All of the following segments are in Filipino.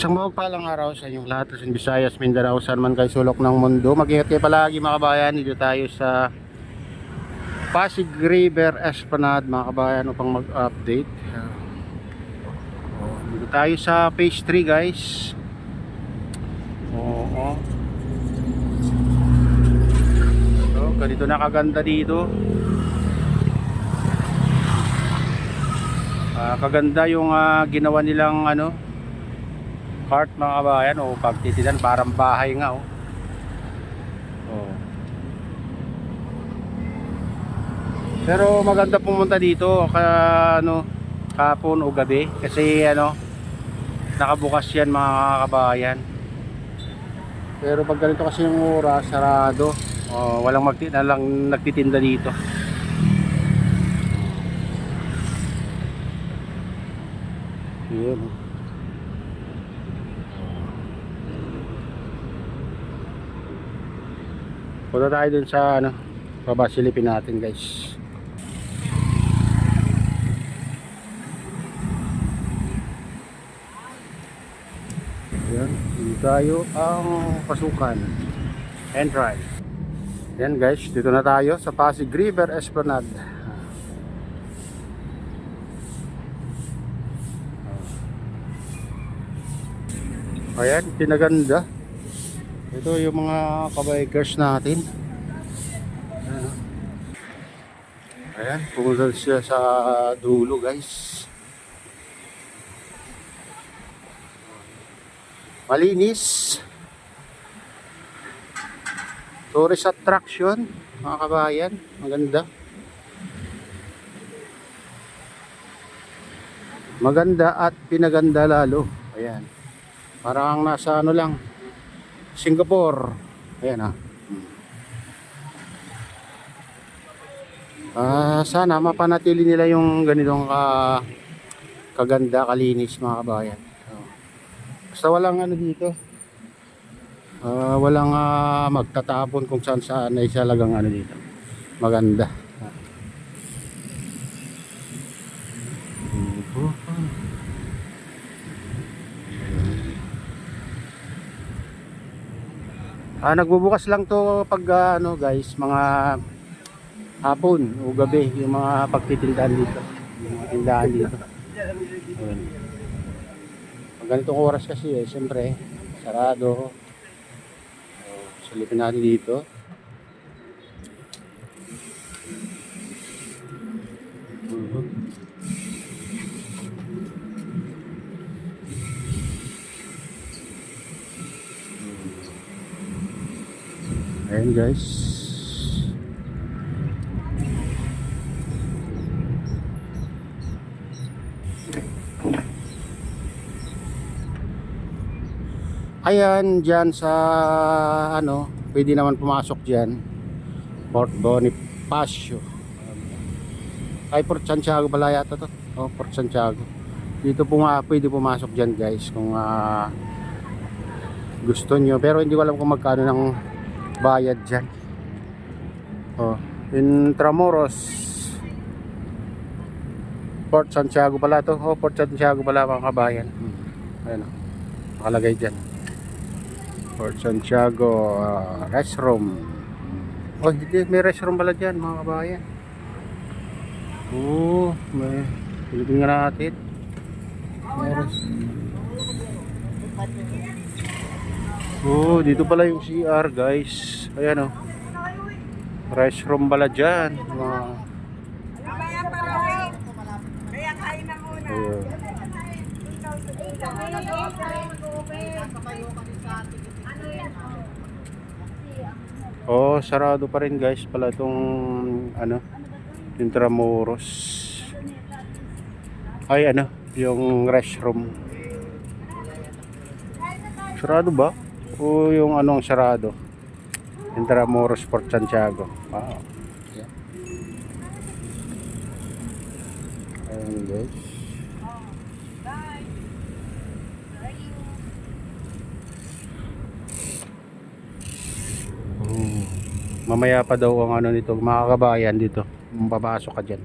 Isang mapagpalang araw sa inyong lahat, Luzon, Visayas, Mindanao, saan man kayo sulok ng mundo. Mag-ingat kayo palagi mga kabayan. Dito tayo sa Pasig River Esplanade mga kabayan upang mag-update. Dito tayo sa phase 3 guys. Oo. So, ganito na kaganda dito. Kaganda yung ginawa nilang cart mga kabayan, pagtitinan parang bahay nga pero maganda pumunta dito kahapon o gabi kasi nakabukas yan mga kabayan, pero pag ganito kasi yung oras sarado, walang nagtitinda dito. Yun. Punta tayo dun sa pabasilipin natin guys. Yan, dito tayo ang pasukan. Entrance. Yan guys, dito na tayo sa Pasig River Esplanade. Ayan, pinaganda. Ito yung mga kabikers natin. Ayan, pumunta siya sa dulo guys. Malinis. Tourist attraction mga kabayan. Maganda. Maganda at pinaganda lalo. Ayan. Parang nasa lang, Singapore. Ayan sana mapanatili nila yung ganitong kaganda, kalinis mga kabayan. Basta walang dito. Walang magtatapon kung saan ay salagang dito. Maganda. Nagbubukas lang to pag guys, mga hapon o gabi yung mga pagtitindahan dito, yung mga tindahan dito. Ayan. Pag ganitong oras kasi siyempre sarado. Silipin natin dito. Ayan guys. Ayan, dyan sa pwede naman pumasok dyan, Port Bonifacio. Ay, Port Santiago pala yata to. Port Santiago. Dito pwede pumasok dyan guys kung gusto nyo, pero hindi ko alam kung magkano ng bayad dyan. Intramuros, Port Santiago pala to. Port Santiago pala mga kabayan. Ayan nakalagay dyan, Port Santiago restroom. Hindi, may restroom pala dyan mga kabayan. May pilipin nga natin. Dito pala yung CR guys. Ayan restroom pala dyan. Sarado pa rin guys pala itong Intramuros. Ay yung restroom. Sarado ba? O yung anong sarado? Intramuros Port Santiago. Yeah. Ayan guys. Mamaya pa daw ang nito mga kabayan dito. Papasok ka dyan.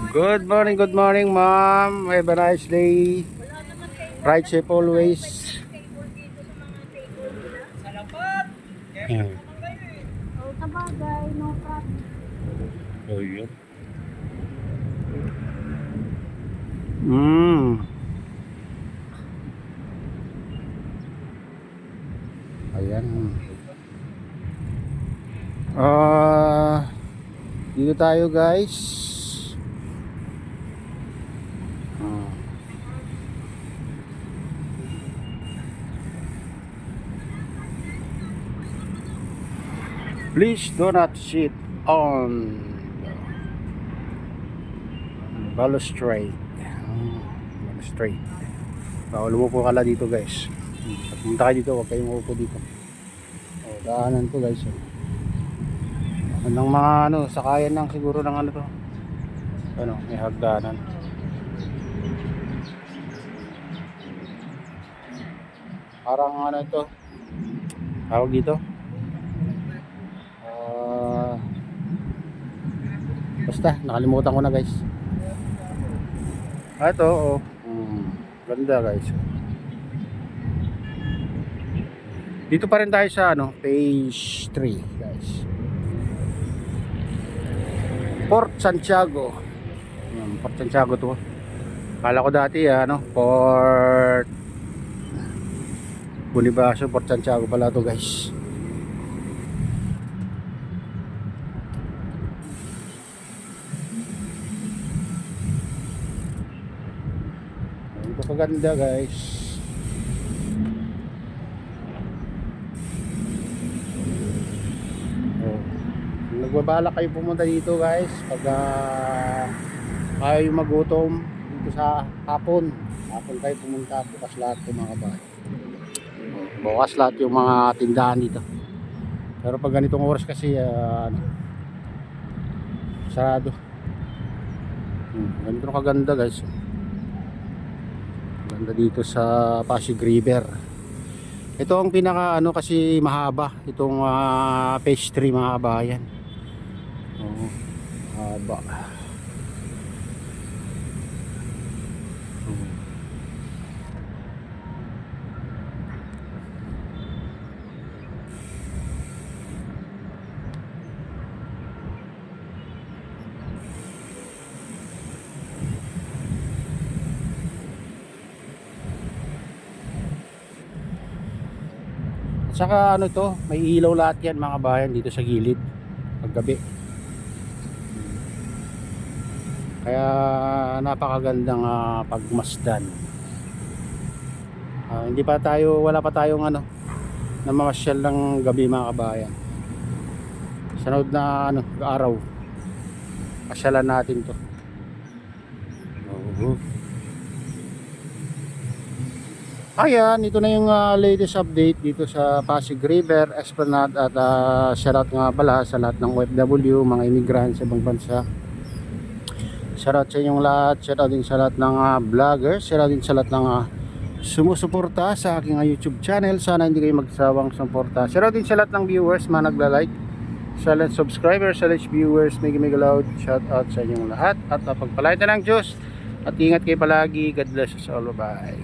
Good morning ma'am. Have a nice day. Ride safe always. Table dito sa mga table nila. Salamat! Ayan. O, sabagay, no problem. Oh, yun. Mm. Ayan. Dito tayo guys. Ah. Please do not sit on balustrade. Balustrade. Bawal umupo ka lang dito guys. Pag pumunta kayo dito, huwag kayong umupo dito. O, daanan to guys. Anong mga ano, sakayan lang siguro ng ano to. Ano, may hagdanan. Parang ano ito. Tawag dito. Basta, nakalimutan ko na guys. Ito, oh. Ganda guys. Dito pa rin tayo sa ano, page 3 guys. Port Santiago. Port Santiago to. Kala ko dati ano, Port Bonifacio, Port Santiago pala to guys. Ito kaganda guys. Oh. Kung nagbabala kayo pumunta dito guys, pag kayo magutom dito sa hapon kayo pumunta, bukas lahat yung mga bahay. Bukas lahat yung mga tindahan dito. Pero pag ganitong oras kasi sarado. Ganito kaganda guys. Ganda dito sa Pasig River. Ito ang pinaka ano kasi mahaba itong page 3 mga kabayan. Oh, haba. Saka ano to, may ilaw lahat yan mga bayan dito sa gilid paggabi. Kaya napakagandang pagmasdan. Hindi pa tayo, wala pa tayong ano na mamasyal ng gabi mga kabayan. Sunod na ano, araw. Pasyalan natin to. Ayan, ito na yung latest update dito sa Pasig River, Esplanade at shoutout nga pala sa lahat ng OFW, mga immigrants sa ibang bansa. Shoutout sa inyong lahat, shoutout din sa lahat ng vloggers, shoutout din sa lahat ng sumusuporta sa aking YouTube channel. Sana hindi kayo magsawang suporta. Shoutout din sa lahat ng viewers, mga nagla-like, sa lahat subscribers, sa lahat viewers, may loud, shoutout sa inyong lahat at pagpalain ng Diyos at ingat kayo palagi. God bless us all, bye.